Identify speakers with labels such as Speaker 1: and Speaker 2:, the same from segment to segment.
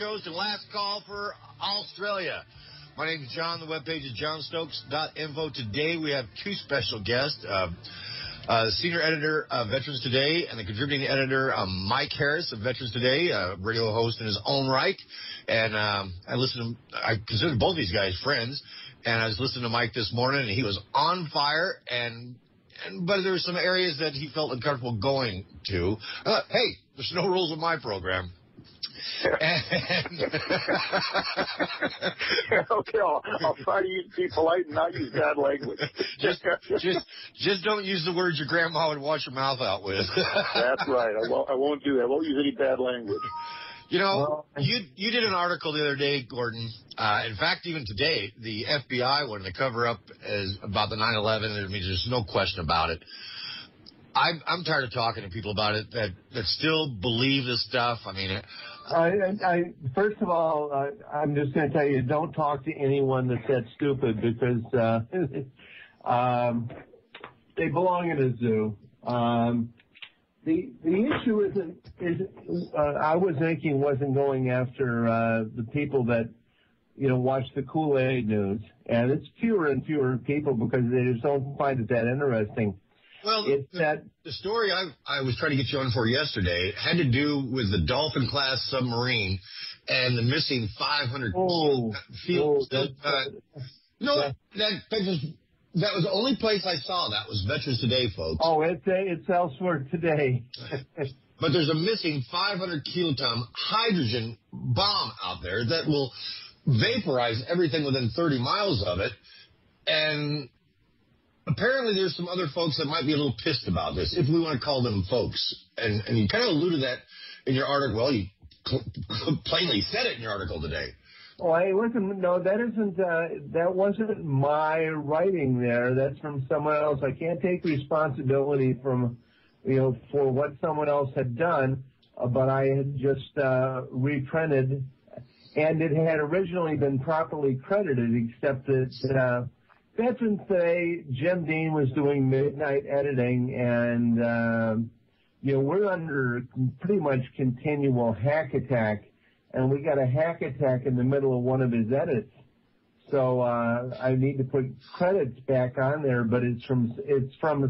Speaker 1: Shows and last call for Australia. My name is John. The webpage is johnstokes.info. Today we have two special guests. The senior editor of Veterans Today and the contributing editor, Mike Harris of Veterans Today, a radio host in his own right. And I consider both these guys friends. And I was listening to Mike this morning, and he was on fire. But there were some areas that he felt uncomfortable going to. Hey, there's no rules with my program.
Speaker 2: Okay, I'll try to be polite and not use bad language.
Speaker 1: Just don't use the words your grandma would wash your mouth out with.
Speaker 2: That's right. I won't do that. I won't use any bad language.
Speaker 1: You know, you did an article the other day, Gordon. In fact, even today, the FBI wanted to cover up about the 9/11. I mean, there's no question about it. I'm tired of talking to people about it that still believe this stuff. I mean,
Speaker 3: first of all, I'm just going to tell you, don't talk to anyone that's that stupid because they belong in a zoo. The issue isn't I was thinking wasn't going after the people that watch the Kool-Aid news, and it's fewer and fewer people because they just don't find it that interesting.
Speaker 1: Well, the story I was trying to get you on for yesterday had to do with the Dolphin-class submarine and the missing 500 fields. That was the only place I saw that was Veterans Today, folks.
Speaker 3: Oh, it's elsewhere today.
Speaker 1: But there's a missing 500 kiloton hydrogen bomb out there that will vaporize everything within 30 miles of it. And apparently there's some other folks that might be a little pissed about this, if we want to call them folks. And you kind of alluded that in your article. Well, you plainly said it in your article today.
Speaker 3: Oh, hey, listen, no, that wasn't my writing there. That's from someone else. I can't take responsibility for what someone else had done, but I had just reprinted, and it had originally been properly credited, except that Veterans Today, Jim Dean was doing midnight editing, and we're under pretty much continual hack attack, and we got a hack attack in the middle of one of his edits. So I need to put credits back on there, but it's from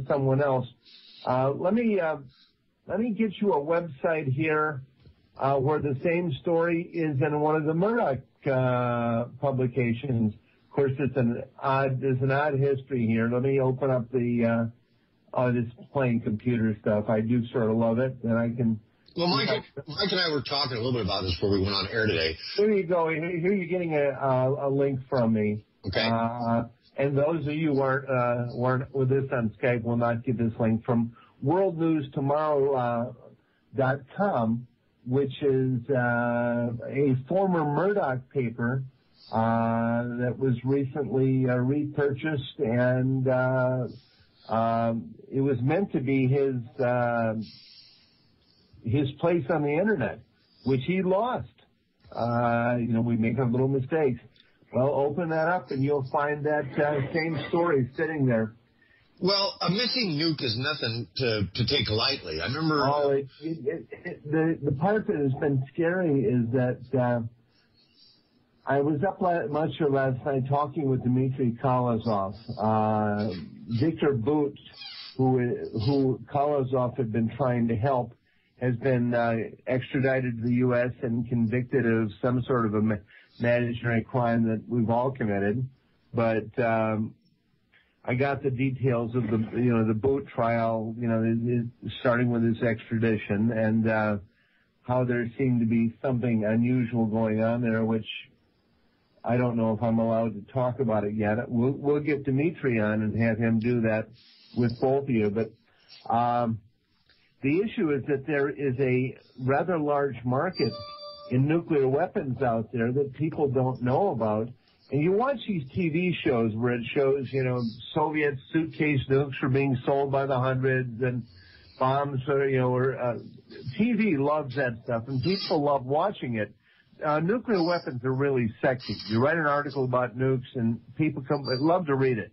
Speaker 3: someone else. Let me get you a website here where the same story is in one of the Murdoch publications. Of course, there's an odd history here. Let me open up the this playing computer stuff. I do sort of love it, and I can.
Speaker 1: Well, Mike and I were talking a little bit about this before we went on air today.
Speaker 3: Here you go. Here you're getting a link from me.
Speaker 1: Okay.
Speaker 3: And those of you who weren't with us on Skype will not get this link from worldnewstomorrow.com, which is a former Murdoch paper that was recently repurchased, and it was meant to be his place on the internet, which he lost. We make a little mistakes. Well, open that up and you'll find that same story sitting there.
Speaker 1: Well, a missing nuke is nothing to take lightly. I remember.
Speaker 3: The part that has been scary is that I was up much of last night talking with Dmitry Kolozov. Victor Boot, who Kolozov had been trying to help, has been extradited to the U.S. and convicted of some sort of a imaginary crime that we've all committed. But I got the details of the Boot trial, starting with his extradition, and how there seemed to be something unusual going on there, which I don't know if I'm allowed to talk about it yet. We'll get Dmitry on and have him do that with both of you. But the issue is that there is a rather large market in nuclear weapons out there that people don't know about. And you watch these TV shows where it shows, Soviet suitcase nukes are being sold by the hundreds and bombs are, TV loves that stuff and people love watching it. Nuclear weapons are really sexy. You write an article about nukes and people love to read it.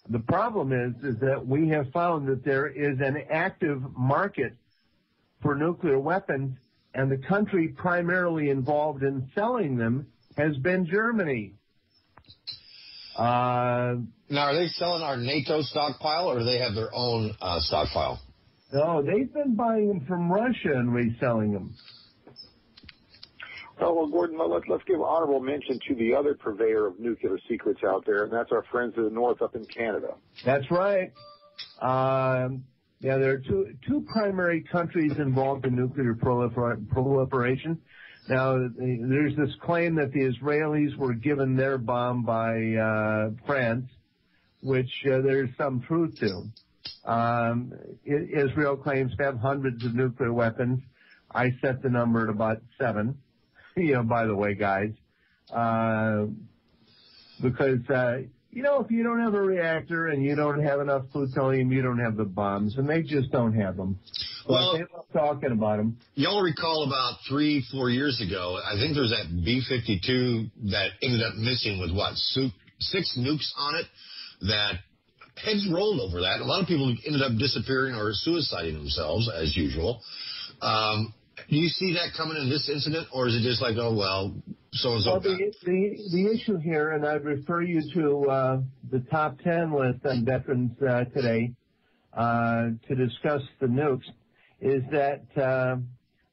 Speaker 3: The problem is that we have found that there is an active market for nuclear weapons and the country primarily involved in selling them has been Germany.
Speaker 1: Now, are they selling our NATO stockpile, or do they have their own stockpile?
Speaker 3: No, they've been buying them from Russia and reselling them.
Speaker 2: Oh, well, Gordon, let's give honorable mention to the other purveyor of nuclear secrets out there, and that's our friends to the north up in Canada.
Speaker 3: That's right. Yeah, there are two primary countries involved in nuclear proliferation. Now, there's this claim that the Israelis were given their bomb by France, which there's some truth to. Israel claims to have hundreds of nuclear weapons. I set the number at about 7. By the way, guys, because, if you don't have a reactor and you don't have enough plutonium, you don't have the bombs, and they just don't have them. Well, they love talking about them.
Speaker 1: Y'all recall about 3-4 years ago, I think there's that B-52 that ended up missing with, 6 nukes on it, that heads rolled over that. A lot of people ended up disappearing or suiciding themselves, as usual. Do you see that coming in this incident, or is it just like, oh, well, so-and-so?
Speaker 3: Well, the issue here, and I'd refer you to the top 10 list on veterans today to discuss the nukes, is that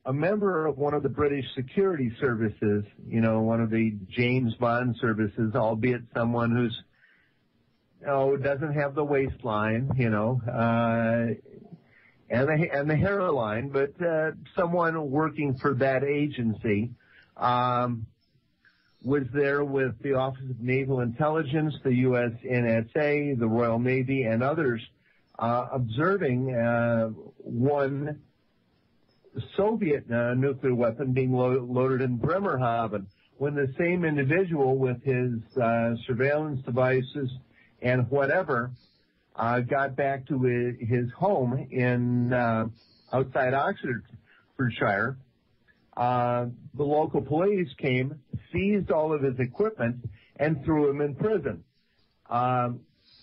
Speaker 3: a member of one of the British security services, one of the James Bond services, albeit someone who's, doesn't have the waistline, and the hairline, but someone working for that agency was there with the Office of Naval Intelligence, the U.S. NSA, the Royal Navy, and others, observing one Soviet nuclear weapon being loaded in Bremerhaven, when the same individual with his surveillance devices and whatever got back to his home in outside Oxfordshire. The local police came, seized all of his equipment, and threw him in prison,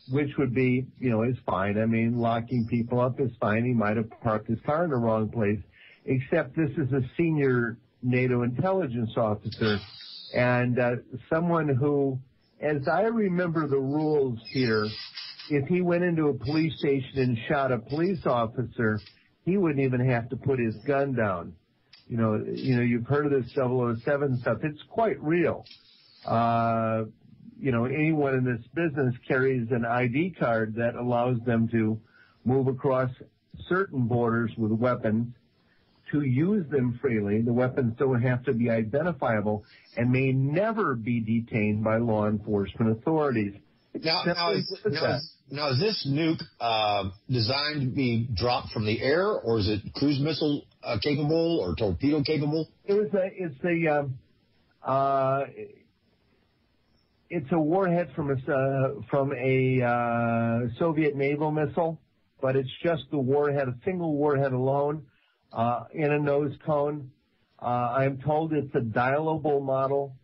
Speaker 3: which would be, is fine. I mean, locking people up is fine. He might have parked his car in the wrong place, except this is a senior NATO intelligence officer and someone who, as I remember the rules here, if he went into a police station and shot a police officer, he wouldn't even have to put his gun down. You've heard of this 007 stuff. It's quite real. Anyone in this business carries an ID card that allows them to move across certain borders with weapons, to use them freely. The weapons don't have to be identifiable and may never be detained by law enforcement authorities.
Speaker 1: Now, is this nuke designed to be dropped from the air, or is it cruise missile capable or torpedo capable?
Speaker 3: It's a warhead from a Soviet naval missile, but it's just the warhead, a single warhead alone, in a nose cone. I'm told it's a dialable model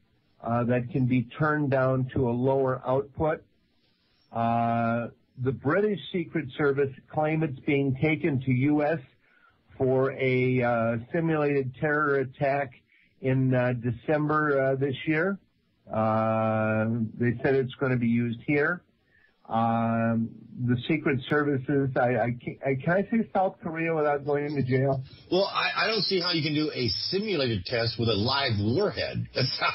Speaker 3: that can be turned down to a lower output. The British Secret Service claim it's being taken to U.S. for a simulated terror attack in December this year. They said it's going to be used here. The Secret Services, can I say South Korea without going into jail?
Speaker 1: Well, I don't see how you can do a simulated test with a live warhead.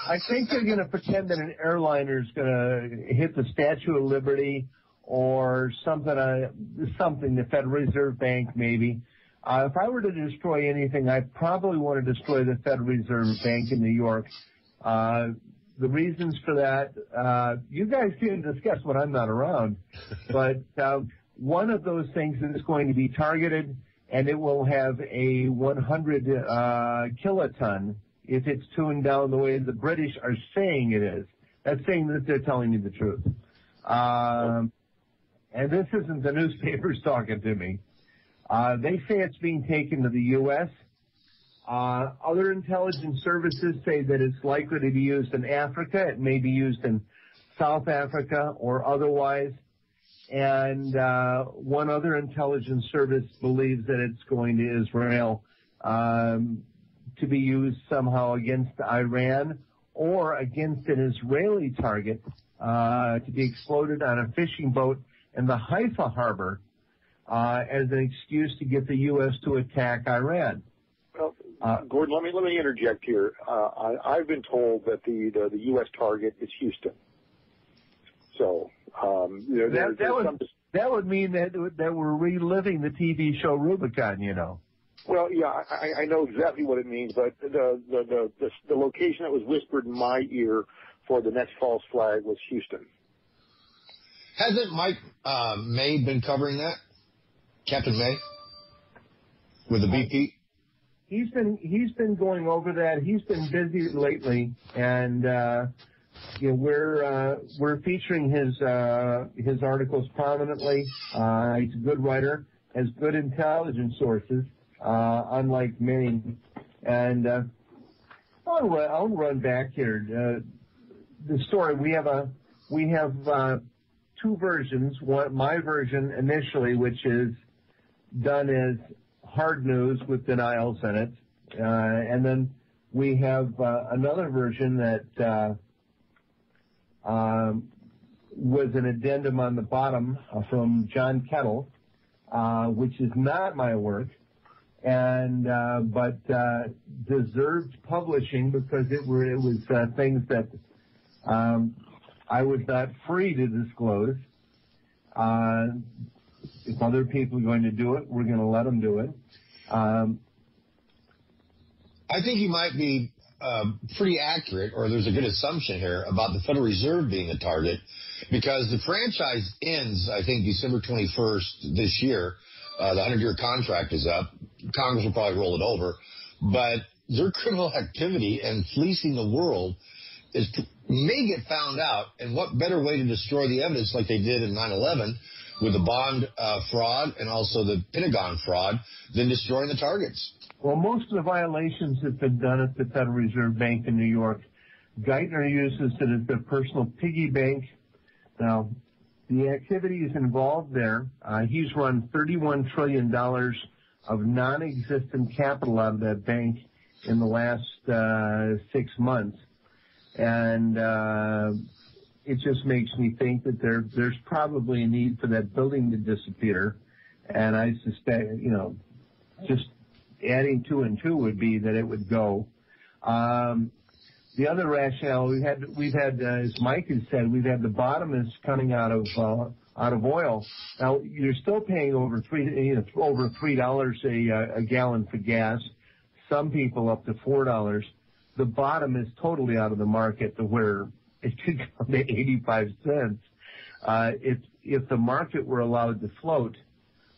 Speaker 3: I think they're going to pretend that an airliner is going to hit the Statue of Liberty or something, the Federal Reserve Bank maybe. If I were to destroy anything, I'd probably want to destroy the Federal Reserve Bank in New York. The reasons for that, you guys can discuss when I'm not around, but one of those things is going to be targeted, and it will have a 100 kiloton if it's tuned down the way the British are saying it is. That's saying that they're telling you the truth. And this isn't the newspapers talking to me. They say it's being taken to the U.S., other intelligence services say that it's likely to be used in Africa. It may be used in South Africa or otherwise. And one other intelligence service believes that it's going to Israel. to be used somehow against Iran or against an Israeli target to be exploded on a fishing boat in the Haifa harbor as an excuse to get the U.S. to attack Iran.
Speaker 2: Well, Gordon, let me interject here. I've been told that the U.S. target is Houston. So
Speaker 3: that would mean that we're reliving the TV show Rubicon, you know.
Speaker 2: Well, yeah, I know exactly what it means, but the location that was whispered in my ear for the next false flag was Houston.
Speaker 1: Hasn't Mike May been covering that? Captain May with the BP?
Speaker 3: He's been going over that. He's been busy lately, and we're featuring his articles prominently. He's a good writer, has good intelligence sources, unlike many. And I'll run back here. The story we have two versions. One, my version initially, which is done as hard news with denials in it, and then we have another version that was an addendum on the bottom from John Kettle, which is not my work, and but deserved publishing because it was things that I was not free to disclose. If other people are going to do it, we're going to let them do it.
Speaker 1: I think you might be pretty accurate, or there's a good assumption here about the Federal Reserve being a target, because the franchise ends, I think, December 21st this year. The 100-year contract is up. Congress will probably roll it over. But their criminal activity and fleecing the world may get found out, and what better way to destroy the evidence like they did in 9/11 with the bond fraud and also the Pentagon fraud than destroying the targets?
Speaker 3: Well, most of the violations have been done at the Federal Reserve Bank in New York. Geithner uses it as their personal piggy bank. Now, the activities involved there, he's run $31 trillion of non-existent capital out of that bank in the last 6 months. And it just makes me think that there's probably a need for that building to disappear. And I suspect, just adding 2 and 2 would be that it would go. The other rationale we've had, as Mike has said, we've had the bottom is coming out of oil. Now you're still paying over $3 a gallon for gas. Some people up to $4. The bottom is totally out of the market to where it could go to 85 cents if the market were allowed to float.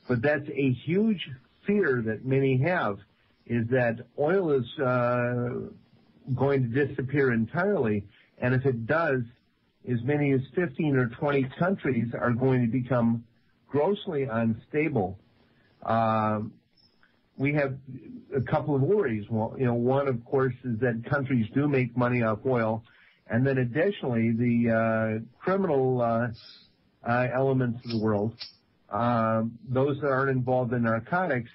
Speaker 3: But that's a huge fear that many have, is that oil is going to disappear entirely. And if it does, as many as 15 or 20 countries are going to become grossly unstable. We have a couple of worries. Well, one, of course, is that countries do make money off oil. And then additionally, the criminal elements of the world, those that aren't involved in narcotics,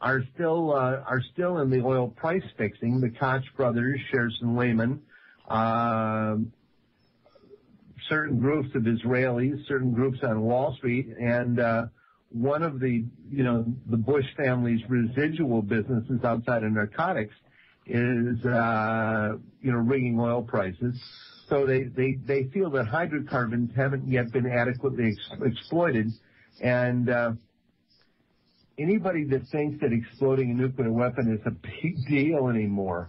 Speaker 3: are still in the oil price fixing. The Koch brothers, Sherson Lehman, certain groups of Israelis, certain groups on Wall Street, and one of the Bush family's residual businesses outside of narcotics is rigging oil prices. So they feel that hydrocarbons haven't yet been adequately exploited, and anybody that thinks that exploding a nuclear weapon is a big deal anymore,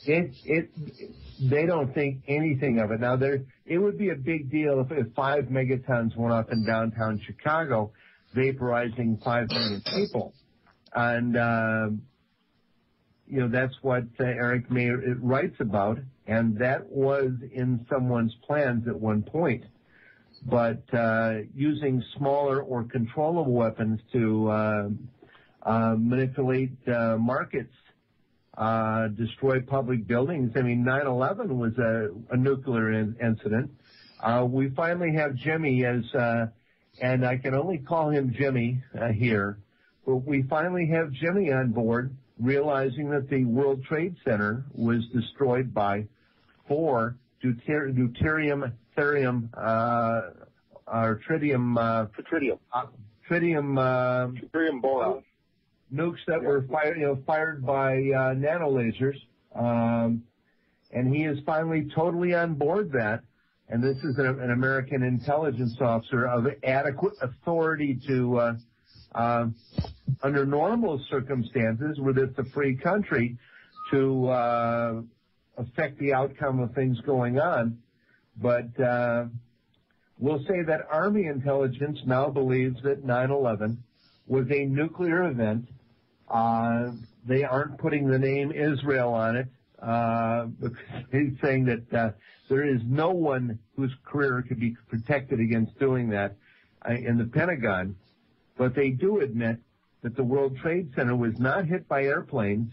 Speaker 3: they don't think anything of it. Now, it would be a big deal if 5 megatons went off in downtown Chicago, vaporizing 5 million people. And, that's what Eric May writes about, and that was in someone's plans at one point. But using smaller or controllable weapons to manipulate markets, destroy public buildings. I mean, 9/11 was a nuclear incident. We finally have Jimmy and I can only call him Jimmy here, we finally have Jimmy on board, realizing that the World Trade Center was destroyed by 4 tritium
Speaker 2: boron
Speaker 3: nukes that were fired by nanolasers, and he is finally totally on board that. And this is an American intelligence officer of adequate authority to, under normal circumstances, where it's a free country, to affect the outcome of things going on. But we'll say that Army intelligence now believes that 9/11 was a nuclear event. They aren't putting the name Israel on it, because he's saying that there is no one whose career could be protected against doing that in the Pentagon. But they do admit that the World Trade Center was not hit by airplanes,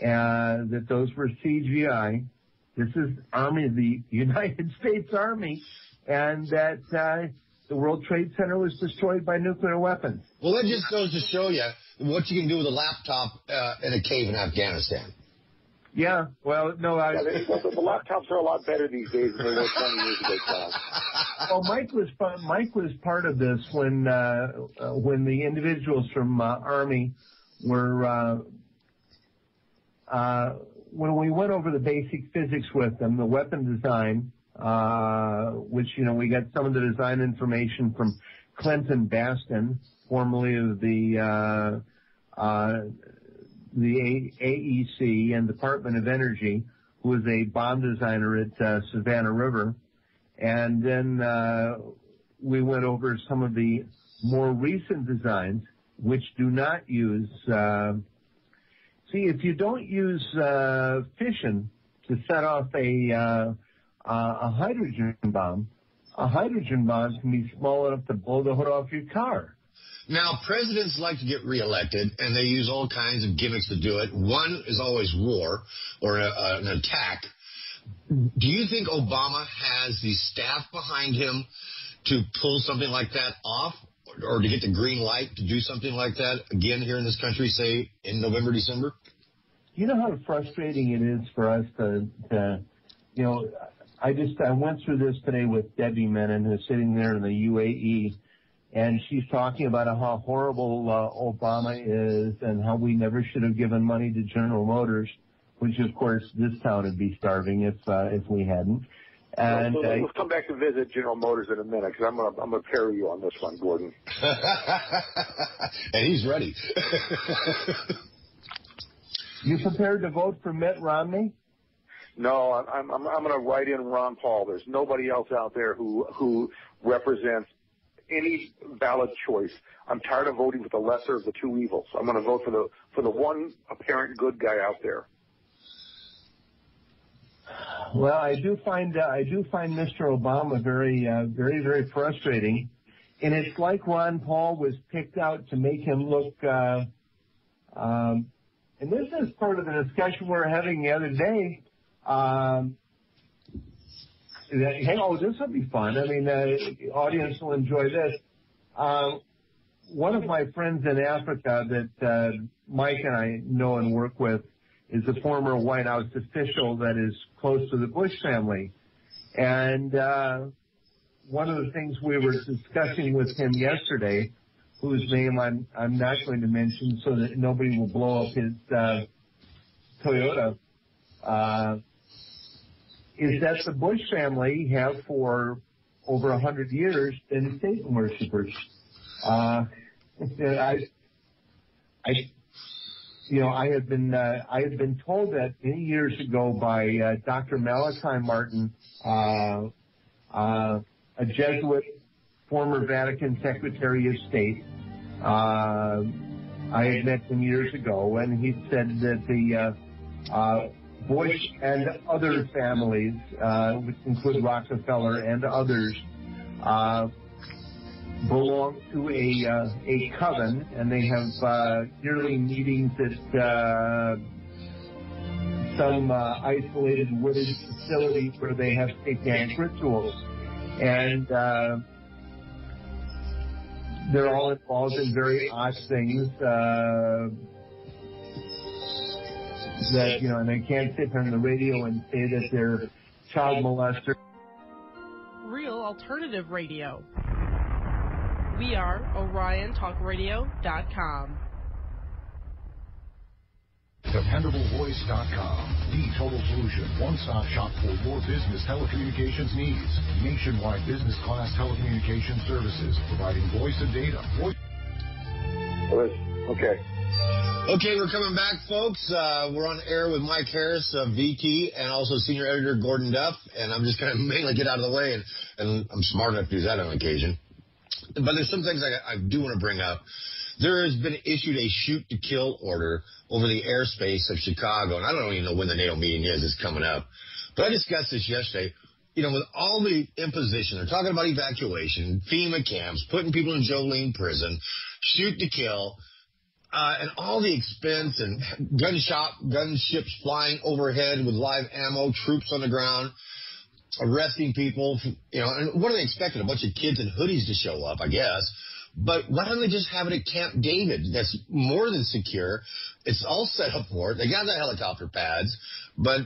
Speaker 3: that those were CGI. This is Army, the United States Army, and that the World Trade Center was destroyed by nuclear weapons.
Speaker 1: Well, that just goes to show you what you can do with a laptop in a cave in Afghanistan.
Speaker 3: Yeah, well, no,
Speaker 2: the laptops are a lot better these days than they were 20 years ago, Tom.
Speaker 3: Well, Mike was part of this when the individuals from Army were when we went over the basic physics with them, the weapon design, which we got some of the design information from Clinton Baston, formerly of the AEC and Department of Energy, who was a bomb designer at Savannah River. And then we went over some of the more recent designs, which do not use... if you don't use fission to set off a hydrogen bomb can be small enough to blow the hood off your car.
Speaker 1: Now, presidents like to get reelected, and they use all kinds of gimmicks to do it. One is always war or an attack. Do you think Obama has the staff behind him to pull something like that off, or to get the green light to do something like that again here in this country, say in November, December?
Speaker 3: You know how frustrating it is for us to I went through this today with Debbie Menon, who's sitting there in the UAE, and she's talking about how horrible Obama is and how we never should have given money to General Motors, which, of course, this town would be starving if we hadn't. And
Speaker 2: so let's come back to visit General Motors in a minute, because I'm gonna parry you on this one, Gordon.
Speaker 1: And he's ready.
Speaker 3: You prepared to vote for Mitt Romney?
Speaker 2: No, I'm going to write in Ron Paul. There's nobody else out there who represents any valid choice. I'm tired of voting for the lesser of the two evils. I'm going to vote for the one apparent good guy out there.
Speaker 3: Well, I do find Mr. Obama very, very, very frustrating, and it's like Ron Paul was picked out to make him look. And this is part of the discussion we were having the other day. This will be fun. I mean, the audience will enjoy this. One of my friends in Africa that Mike and I know and work with is a former White House official that is close to the Bush family. And one of the things we were discussing with him yesterday, whose name I'm not going to mention so that nobody will blow up his Toyota, is that the Bush family have for over 100 years been Satan worshipers. I had been told that many years ago by Dr. Malachi Martin, a Jesuit, former Vatican Secretary of State. I had met him years ago, and he said that the Bush and other families, which include Rockefeller and others, belong to a coven, and they have yearly meetings at some isolated wooded facility where they have satanic rituals. And they're all involved in very odd things. That, you know, and they can't sit on the radio and say that they're child molesters.
Speaker 4: Real alternative radio. We are OrionTalkRadio.com.
Speaker 5: DependableVoice.com, the total solution, one-stop shop for your business telecommunications needs. Nationwide business class telecommunications services, providing voice and data.
Speaker 2: Okay.
Speaker 1: Okay, we're coming back, folks. We're on air with Mike Harris of VT and also senior editor Gordon Duff. And I'm just going to mainly get out of the way, and I'm smart enough to do that on occasion. But there's some things I do want to bring up. There has been issued a shoot-to-kill order over the airspace of Chicago, and I don't even know when the NATO meeting is. It's coming up. But I discussed this yesterday. You know, with all the imposition, they're talking about evacuation, FEMA camps, putting people in Jolene prison, shoot-to-kill, and all the expense and gunships flying overhead with live ammo, troops on the ground, arresting people, you know, and what are they expecting? A bunch of kids in hoodies to show up, I guess. But why don't they just have it at Camp David? That's more than secure. It's all set up for it. They got the helicopter pads, but,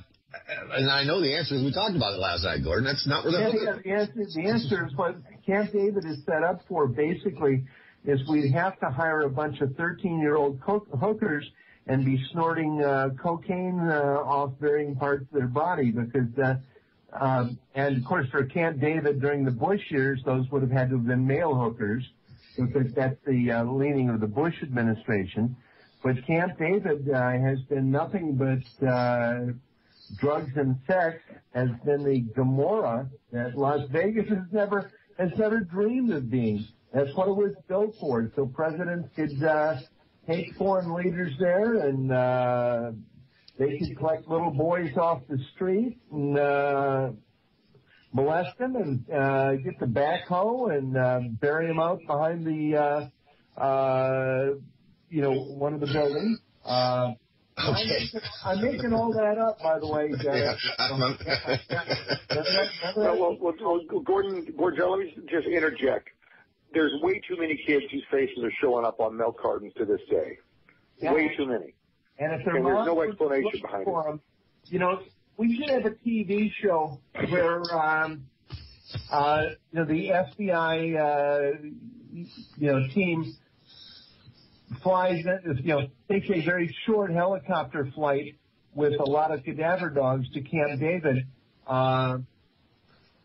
Speaker 1: and I know the answer is, we talked about it last night, Gordon. That's not where they're looking.
Speaker 3: The answer is what Camp David is set up for, basically, is we'd have to hire a bunch of 13-year-old hookers and be snorting cocaine off varying parts of their body because, and of course for Camp David during the Bush years, those would have had to have been male hookers because that's the leaning of the Bush administration. But Camp David has been nothing but drugs and sex, has been the Gomorrah that Las Vegas has never dreamed of being. That's what it was built for. So presidents could take foreign leaders there and they could collect little boys off the street and molest them and get the backhoe and bury them out behind the, you know, one of the buildings.
Speaker 1: Okay.
Speaker 3: I'm making all that up, by the way.
Speaker 2: Well, Gordon, let me just interject. There's way too many kids whose faces are showing up on milk cartons to this day. Yeah. Way too many.
Speaker 3: And if
Speaker 2: there's no explanation behind it.
Speaker 3: You know, we should have a TV show where, you know, the FBI, you know, team flies, you know, takes a very short helicopter flight with a lot of cadaver dogs to Camp David.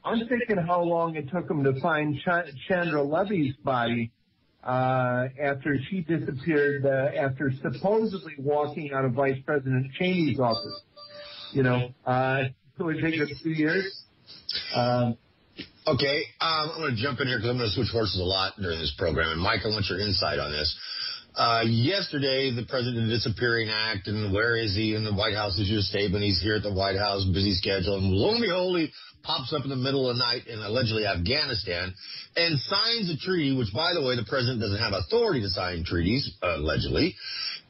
Speaker 3: I'm thinking how long it took them to find Chandra Levy's body after she disappeared after supposedly walking out of Vice President Cheney's office. You know, it would take a few years.
Speaker 1: Okay, I'm going to jump in here because I'm going to switch horses a lot during this program. And Mike, I want your insight on this. Yesterday, the President Disappearing Act, and where is he? And the White House issued a statement. He's here at the White House, busy schedule. And lo and behold, he pops up in the middle of the night in allegedly Afghanistan and signs a treaty, which, by the way, the President doesn't have authority to sign treaties, allegedly.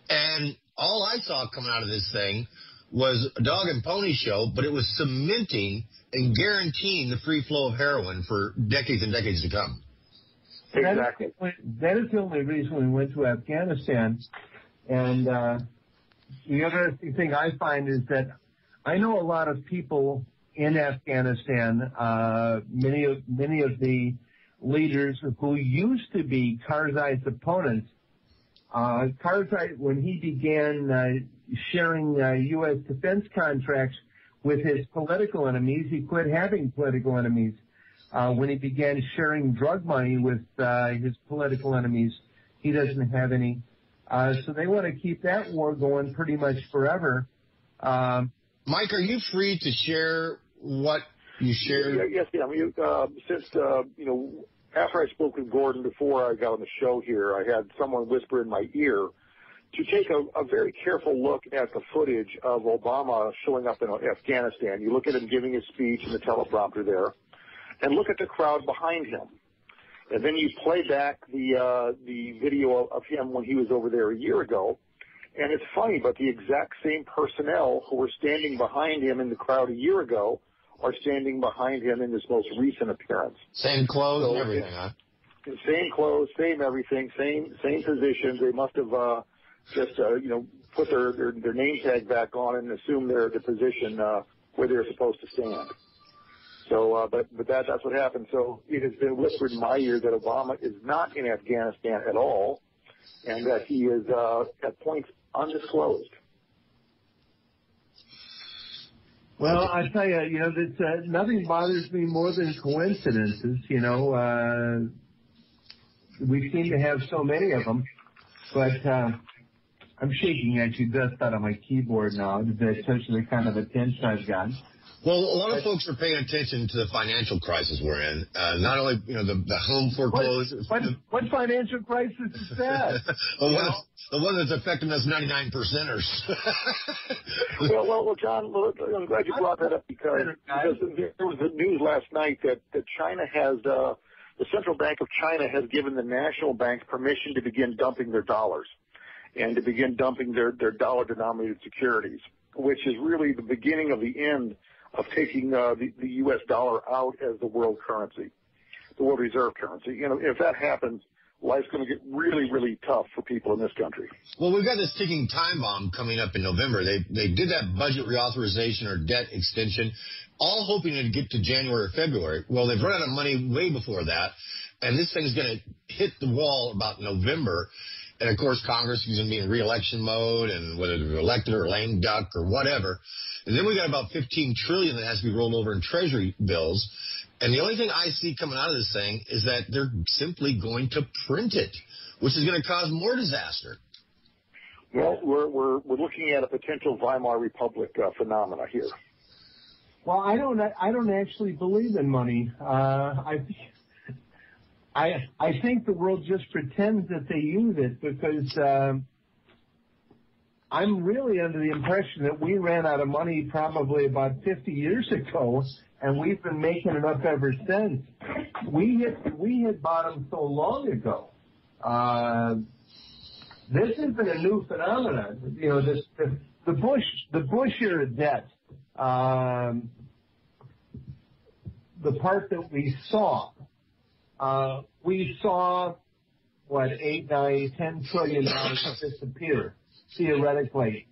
Speaker 1: And all I saw coming out of this thing was a dog and pony show, but it was cementing and guaranteeing the free flow of heroin for decades and decades to come.
Speaker 2: Exactly.
Speaker 3: That is the only reason we went to Afghanistan. And the other thing I find is that I know a lot of people in Afghanistan, many of the leaders who used to be Karzai's opponents. Karzai, when he began sharing U.S. defense contracts with his political enemies, he quit having political enemies. When he began sharing drug money with his political enemies, he doesn't have any. So they want to keep that war going pretty much forever.
Speaker 1: Mike, are you free to share what you shared?
Speaker 2: Yes, I mean, since, you know, after I spoke with Gordon before I got on the show here, I had someone whisper in my ear to take a very careful look at the footage of Obama showing up in Afghanistan. You look at him giving his speech in the teleprompter there, and look at the crowd behind him. And then you play back the video of him when he was over there a year ago. And it's funny, but the exact same personnel who were standing behind him in the crowd a year ago are standing behind him in this most recent appearance.
Speaker 1: Same clothes and everything, huh?
Speaker 2: Same clothes, same everything, same positions. They must have just put their name tag back on and assume they're the position where they're supposed to stand. So, but that's what happened. So it has been whispered in my ear that Obama is not in Afghanistan at all, and that he is at points undisclosed.
Speaker 3: Well, I tell you, that nothing bothers me more than coincidences. We seem to have so many of them, but I'm shaking actually dust out of my keyboard now, especially the kind of attention I've got.
Speaker 1: Well, a lot of folks are paying attention to the financial crisis we're in. Not only, the home foreclosure.
Speaker 3: What financial crisis is that?
Speaker 1: The one that's affecting us 99%ers.
Speaker 2: well, John, I'm glad you brought that up because there was the news last night that China has, the Central Bank of China has given the national banks permission to begin dumping their dollars and to begin dumping their dollar-denominated securities, which is really the beginning of the end of taking the U.S. dollar out as the world currency, the world reserve currency. If that happens, life's going to get really, really tough for people in this country.
Speaker 1: Well, we've got this ticking time bomb coming up in November. They did that budget reauthorization or debt extension, all hoping to get to January or February. Well, they've run out of money way before that, and this thing's going to hit the wall about November. And, of course, Congress is going to be in re-election mode, and whether they're elected or lame duck or whatever. And then we got about $15 trillion that has to be rolled over in Treasury bills. And the only thing I see coming out of this thing is that they're simply going to print it, which is going to cause more disaster.
Speaker 2: Well, we're looking at a potential Weimar Republic phenomena here.
Speaker 3: Well, I don't actually believe in money. I think the world just pretends that they use it because I'm really under the impression that we ran out of money probably about 50 years ago, and we've been making it up ever since. We hit bottom so long ago. This has been a new phenomenon. The Bush era debt, the part that we saw. We saw, $8, $9, $10 trillion disappear, theoretically.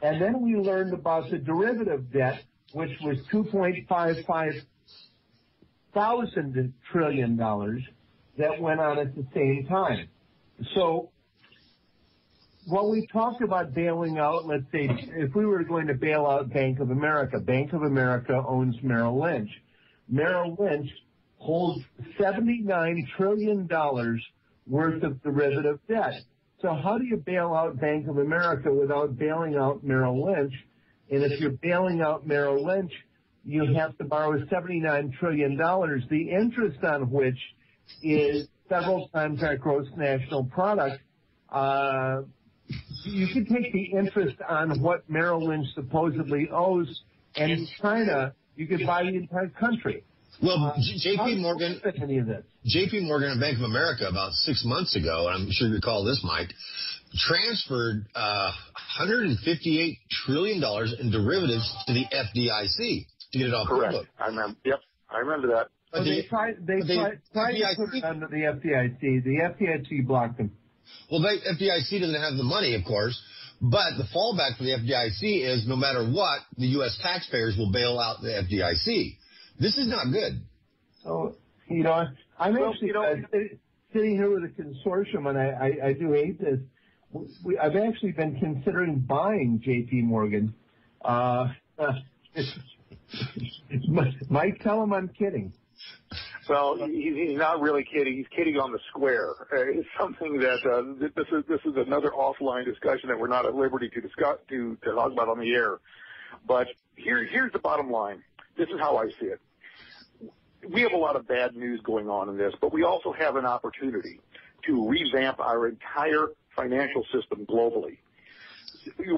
Speaker 3: And then we learned about the derivative debt, which was $2.55 thousand trillion that went on at the same time. So when we talk about bailing out, let's say, if we were going to bail out Bank of America owns Merrill Lynch. Merrill Lynch holds $79 trillion worth of derivative debt. So how do you bail out Bank of America without bailing out Merrill Lynch? And if you're bailing out Merrill Lynch, you have to borrow $79 trillion, the interest on which is several times our gross national product. You could take the interest on what Merrill Lynch supposedly owes, and in China, you could buy the entire country.
Speaker 1: Well, J.P. Morgan and Bank of America about 6 months ago, and I'm sure you recall this, Mike, transferred $158 trillion in derivatives to the FDIC to get it off the book.
Speaker 2: I remember. Yep, I remember that.
Speaker 3: But they tried to put it under the FDIC. The FDIC blocked them.
Speaker 1: Well, the FDIC doesn't have the money, of course, but the fallback for the FDIC is no matter what, the U.S. taxpayers will bail out the FDIC. This is not good.
Speaker 3: So, I'm actually sitting here with a consortium, and I do hate this. I've actually been considering buying J.P. Morgan. Mike, tell him I'm kidding.
Speaker 2: Well, he's not really kidding. He's kidding on the square. It's something that this is another offline discussion that we're not at liberty to discuss to talk about on the air. But here's the bottom line. This is how I see it. We have a lot of bad news going on in this, but we also have an opportunity to revamp our entire financial system globally.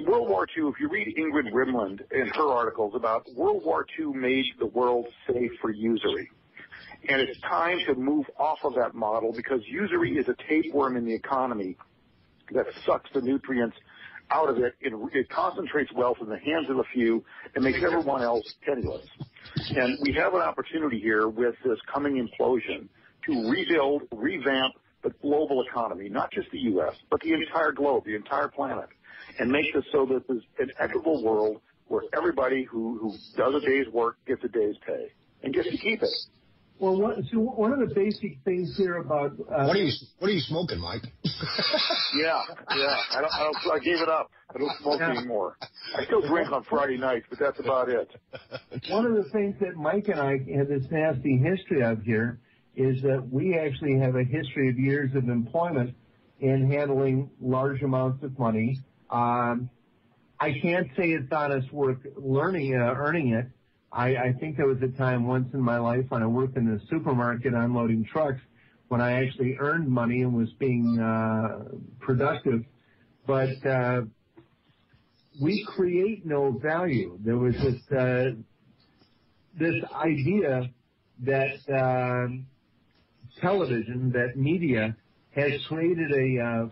Speaker 2: World War II, if you read Ingrid Rimland in her articles about World War II made the world safe for usury. And it's time to move off of that model because usury is a tapeworm in the economy that sucks the nutrients out of it. It concentrates wealth in the hands of a few and makes everyone else penniless. And we have an opportunity here with this coming implosion to rebuild, revamp the global economy, not just the U.S., but the entire globe, the entire planet, and make this so that there's an equitable world where everybody who does a day's work gets a day's pay and gets to keep it.
Speaker 3: Well, one of the basic things here about
Speaker 1: what are you smoking, Mike?
Speaker 2: Yeah. I gave it up. I don't smoke anymore. I still drink on Friday nights, but that's about it.
Speaker 3: One of the things that Mike and I have this nasty history of here is that we actually have a history of years of employment in handling large amounts of money. I can't say it's honest work earning it. I think there was a time once in my life when I worked in the supermarket unloading trucks when I actually earned money and was being productive. But we create no value. There was this idea that television, that media, has created an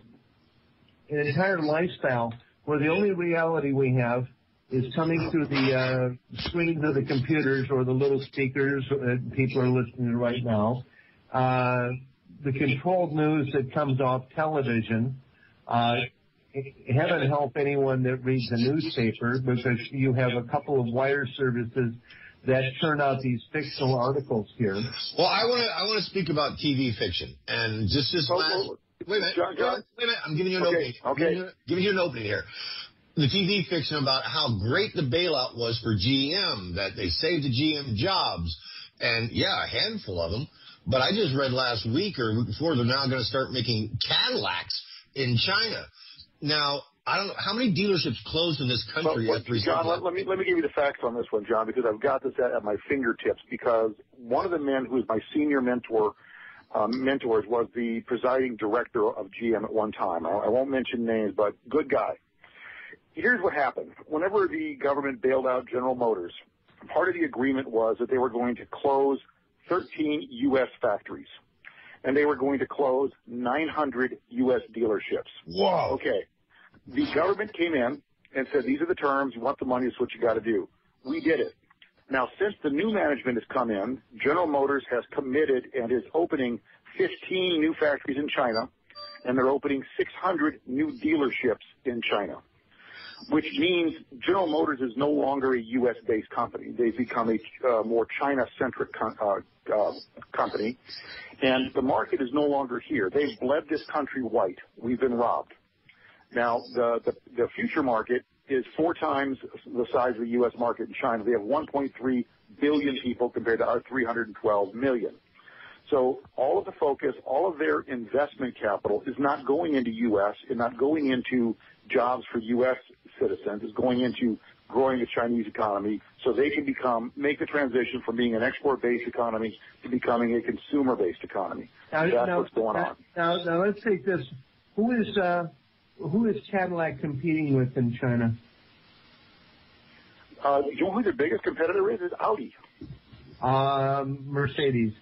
Speaker 3: entire lifestyle where the only reality we have is coming through the screens of the computers or the little speakers that people are listening to right now. The controlled news that comes off television. Heaven help anyone that reads a newspaper, because you have a couple of wire services that churn out these fictional articles here.
Speaker 1: Well, I want to speak about TV fiction, and just this last. Wait a minute,
Speaker 2: John.
Speaker 1: I'm giving you an opening.
Speaker 2: Okay.
Speaker 1: Giving you an opening here. The TV fiction about how great the bailout was for GM, that they saved the GM jobs, and yeah, a handful of them. But I just read last week or week before they're now going to start making Cadillacs in China. Now, I don't know how many dealerships closed in this country.
Speaker 2: John, let me give you the facts on this one, John, because I've got this at my fingertips. Because one of the men who was my senior mentors was the presiding director of GM at one time. I won't mention names, but good guy. Here's what happened. Whenever the government bailed out General Motors, part of the agreement was that they were going to close 13 U.S. factories, and they were going to close 900 U.S. dealerships.
Speaker 1: Wow.
Speaker 2: Okay. The government came in and said, these are the terms. You want the money, it's what you got to do. We did it. Now, since the new management has come in, General Motors has committed and is opening 15 new factories in China, and they're opening 600 new dealerships in China, which means General Motors is no longer a U.S.-based company. They've become a more China-centric company, and the market is no longer here. They've bled this country white. We've been robbed. Now, the future market is 4 times the size of the U.S. market in China. They have 1.3 billion people compared to our 312 million. So all of the focus, all of their investment capital is not going into U.S. and not going into jobs for U.S. citizens. It's going into growing the Chinese economy so they can make the transition from being an export-based economy to becoming a consumer-based economy. That's what's going on.
Speaker 3: Now let's take this. Who is Cadillac competing with in China?
Speaker 2: You know who their biggest competitor is? Is Audi.
Speaker 3: Mercedes.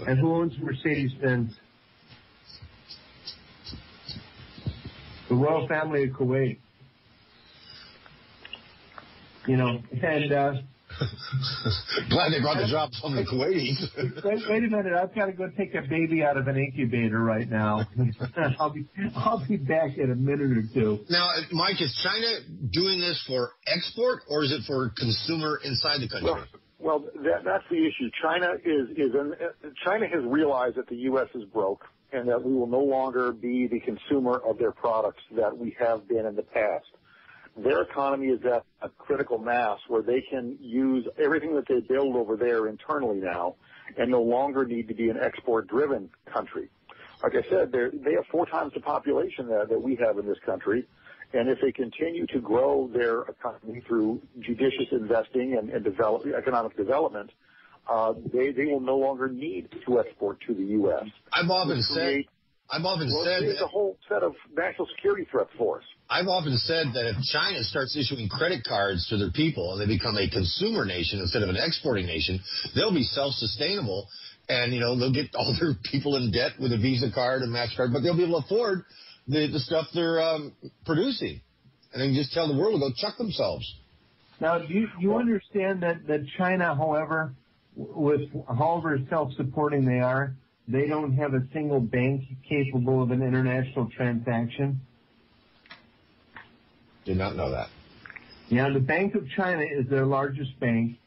Speaker 3: And who owns Mercedes-Benz? The royal family of Kuwait. You know, and
Speaker 1: glad they brought the jobs from the Kuwaitis.
Speaker 3: wait a minute, I've got to go take a baby out of an incubator right now. I'll be back in a minute or two.
Speaker 1: Now, Mike, is China doing this for export or is it for consumer inside the country?
Speaker 2: Well, that's the issue. China has realized that the U.S. is broke and that we will no longer be the consumer of their products that we have been in the past. Their economy is at a critical mass where they can use everything that they build over there internally now and no longer need to be an export-driven country. Like I said, they have 4 times the population that we have in this country, and if they continue to grow their economy through judicious investing and economic development, they will no longer need to export to the U.S.
Speaker 1: I've often said
Speaker 2: it's a whole set of national security threats for us.
Speaker 1: I've often said that if China starts issuing credit cards to their people and they become a consumer nation instead of an exporting nation, they'll be self-sustainable and, you know, they'll get all their people in debt with a Visa card and MasterCard, but they'll be able to afford the stuff they're producing. And they can just tell the world to go chuck themselves.
Speaker 3: Now, do you understand that China, however however self-supporting they are, they don't have a single bank capable of an international transaction?
Speaker 1: Did not know that.
Speaker 3: Yeah, the Bank of China is their largest bank.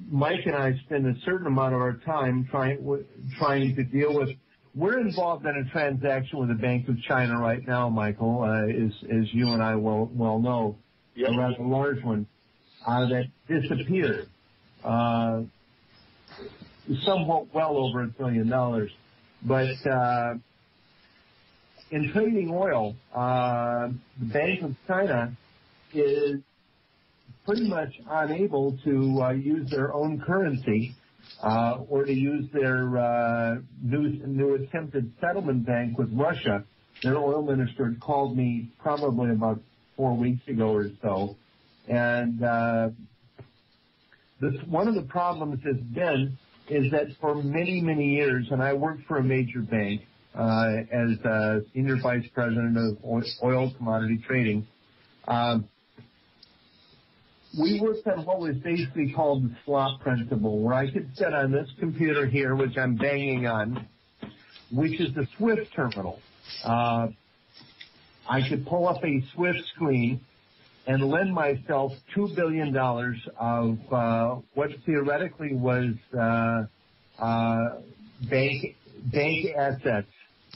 Speaker 3: Mike and I spend a certain amount of our time trying to deal with. We're involved in a transaction with the Bank of China right now, Michael, as you and I well know. Yep. A rather large one that disappeared, somewhat well over $1 billion. But in trading oil, the Bank of China is pretty much unable to use their own currency or to use their new attempted settlement bank with Russia. Their oil minister called me probably about 4 weeks ago or so, and one of the problems has been is that for many, many years, and I worked for a major bank as senior vice president of oil commodity trading, we worked on what was basically called the slot principle, where I could sit on this computer here, which I'm banging on, which is the SWIFT terminal. I could pull up a SWIFT screen and lend myself $2 billion of what theoretically was bank assets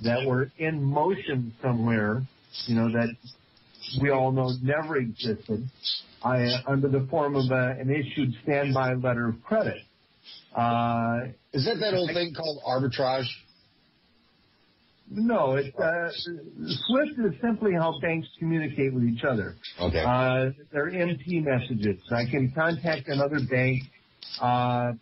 Speaker 3: that were in motion somewhere, that we all know never existed, under the form of an issued standby letter of credit.
Speaker 1: Is that old thing called arbitrage?
Speaker 3: No, SWIFT is simply how banks communicate with each other.
Speaker 1: Okay.
Speaker 3: They're MP messages. I can contact another bank. I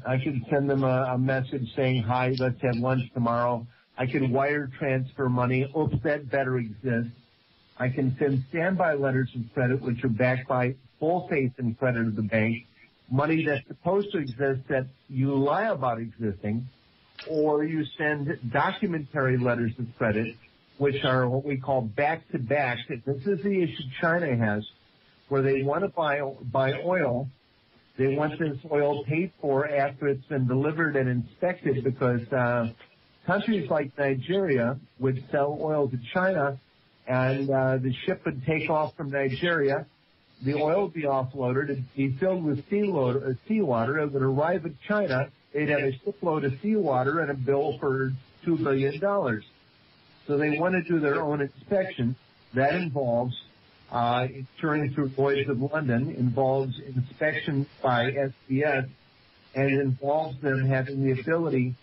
Speaker 3: can send them a message saying, hi, let's have lunch tomorrow. I can wire transfer money. Oops, that better exist. I can send standby letters of credit, which are backed by full faith and credit of the bank, money that's supposed to exist that you lie about existing, or you send documentary letters of credit, which are what we call back-to-back. This is the issue China has, where they want to buy oil. They want this oil paid for after it's been delivered and inspected, because countries like Nigeria would sell oil to China, and the ship would take off from Nigeria. The oil would be offloaded. It'd be filled with seawater. It would arrive at China. They'd have a shipload of seawater and a bill for $2 billion. So they want to do their own inspection. That involves touring through Lloyd's of London, involves inspection by SBS, and it involves them having the ability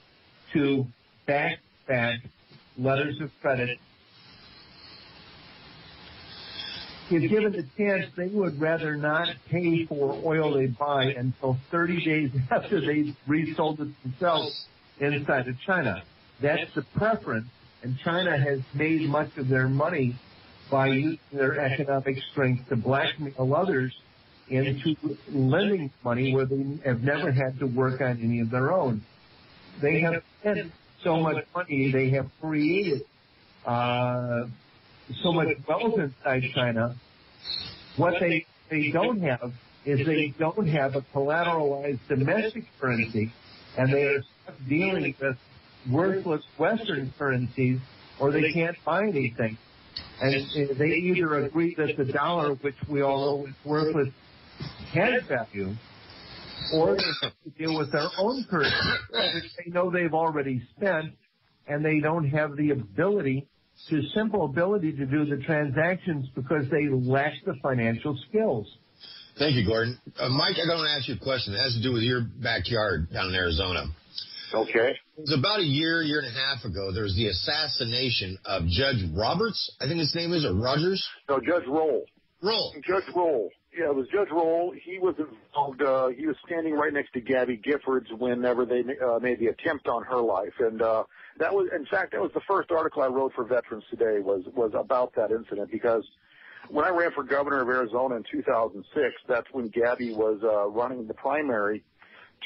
Speaker 3: to back letters of credit. If given the chance, they would rather not pay for oil they buy until 30 days after they've resold it themselves inside of China. That's the preference, and China has made much of their money by using their economic strength to blackmail others into lending money where they have never had to work on any of their own. They have spent so much money, they have created so much wealth inside China. What they don't have is they don't have a collateralized domestic currency, and they are stuck dealing with worthless Western currencies, or they can't buy anything. And they either agree that the dollar, which we all know is worthless, has value, or they have to deal with their own currency, which they know they've already spent, and they don't have the simple ability to do the transactions because they lack the financial skills.
Speaker 1: Thank you, Gordon. Mike, I want to ask you a question. It has to do with your backyard down in Arizona.
Speaker 2: Okay.
Speaker 1: It was about a year and a half ago. There was the assassination of Judge Roberts, I think his name is, or Rogers?
Speaker 2: No, Judge Roll. Judge Roll. Yeah, it was Judge Roll. He was involved. He was standing right next to Gabby Giffords whenever they made the attempt on her life. And that was, in fact, that was the first article I wrote for Veterans Today was about that incident, because when I ran for governor of Arizona in 2006, that's when Gabby was running the primary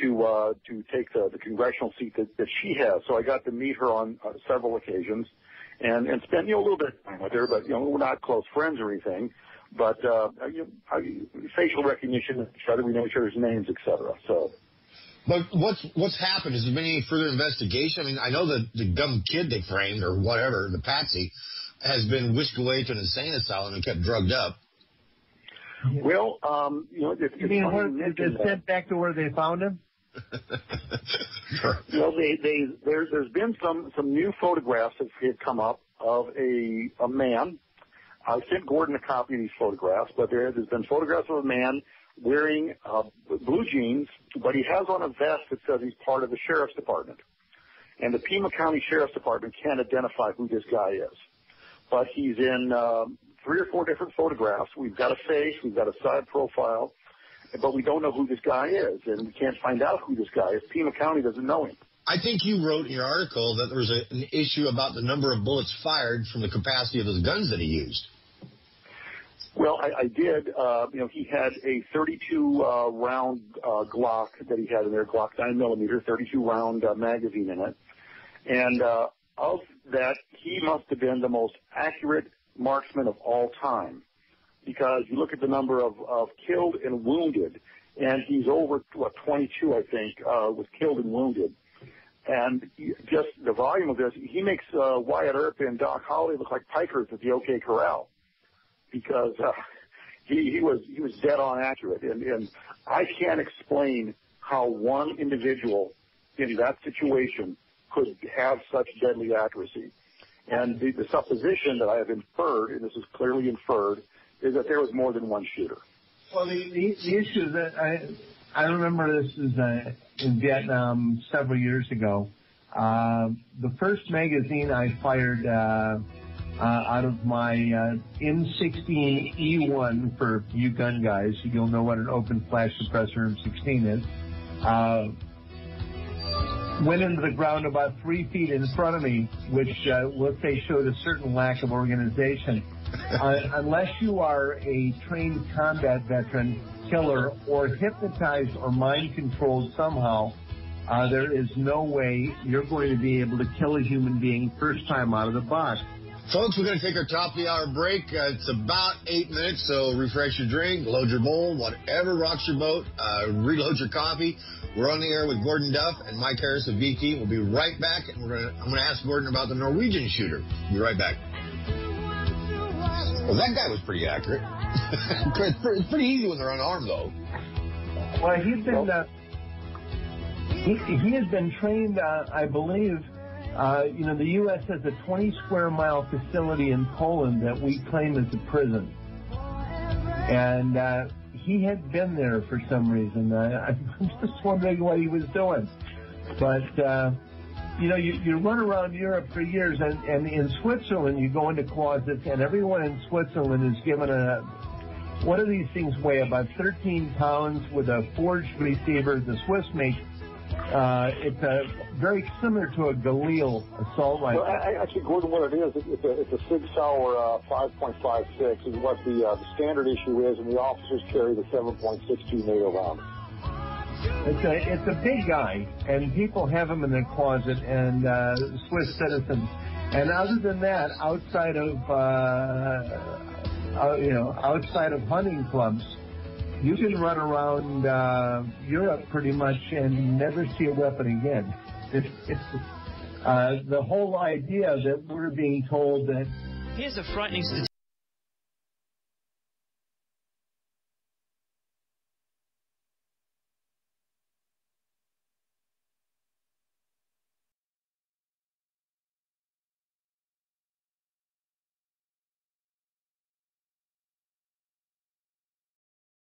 Speaker 2: to take the congressional seat that she has. So I got to meet her on several occasions and spend a little bit of time with her, but we're not close friends or anything. But facial recognition of each other, we know each other's names, etc. So.
Speaker 1: But what's happened? Has there been any further investigation? I mean, I know that the dumb kid they framed or whatever, the patsy, has been whisked away to an insane asylum and kept drugged up.
Speaker 2: Well,
Speaker 3: you mean it's sent back to where they found him?
Speaker 1: Sure.
Speaker 2: Well, there's been some new photographs that have come up of a man. I sent Gordon a copy of these photographs, but there's been photographs of a man wearing blue jeans, but he has on a vest that says he's part of the sheriff's department. And the Pima County Sheriff's Department can't identify who this guy is. But he's in 3 or 4 different photographs. We've got a face, we've got a side profile, but we don't know who this guy is, and we can't find out who this guy is. Pima County doesn't know him.
Speaker 1: I think you wrote in your article that there was an issue about the number of bullets fired from the capacity of his guns that he used.
Speaker 2: Well, I did. He had a 32-round Glock that he had in there, Glock 9mm, 32-round magazine in it. And of that, he must have been the most accurate marksman of all time, because you look at the number of killed and wounded, and he's over, 22, I think, was killed and wounded. And just the volume of this, he makes Wyatt Earp and Doc Holly look like pikers at the OK Corral, because he was dead on accurate. And I can't explain how one individual in that situation could have such deadly accuracy. And the supposition that I have inferred, and this is clearly inferred, is that there was more than one shooter.
Speaker 3: Well, the issue that I remember this is in Vietnam several years ago. The first magazine I fired out of my M16E1, for you gun guys, you'll know what an open flash suppressor M16 is, went into the ground about 3 feet in front of me, which, let's say, showed a certain lack of organization. Unless you are a trained combat veteran, killer, or hypnotized or mind-controlled somehow, there is no way you're going to be able to kill a human being first time out of the box.
Speaker 1: Folks, we're going to take our top of the hour break. It's about 8 minutes, so refresh your drink, load your bowl, whatever rocks your boat, reload your coffee. We're on the air with Gordon Duff and Mike Harris of VT. We'll be right back, and I'm going to ask Gordon about the Norwegian shooter. Be right back. Well, that guy was pretty accurate. It's pretty easy when they're unarmed, though.
Speaker 3: Well, he's been he has been trained, I believe. The U.S. has a 20-square-mile facility in Poland that we claim as a prison. And he had been there for some reason. I'm just wondering what he was doing. But, you run around Europe for years, and in Switzerland, you go into closets, and everyone in Switzerland is given what do these things weigh? About 13 pounds with a forged receiver. The Swiss make it's very similar to a Galil assault rifle.
Speaker 2: Well, actually, Gordon, what it is, it's a Sig Sauer 5.56 is what the standard issue is, and the officers carry the 7.62 NATO round.
Speaker 3: It's a big guy, and people have him in their closet, and Swiss citizens. And other than that, outside of hunting clubs, you can run around Europe pretty much and never see a weapon again. It's the whole idea that we're being told that.
Speaker 6: Here's a frightening statistic.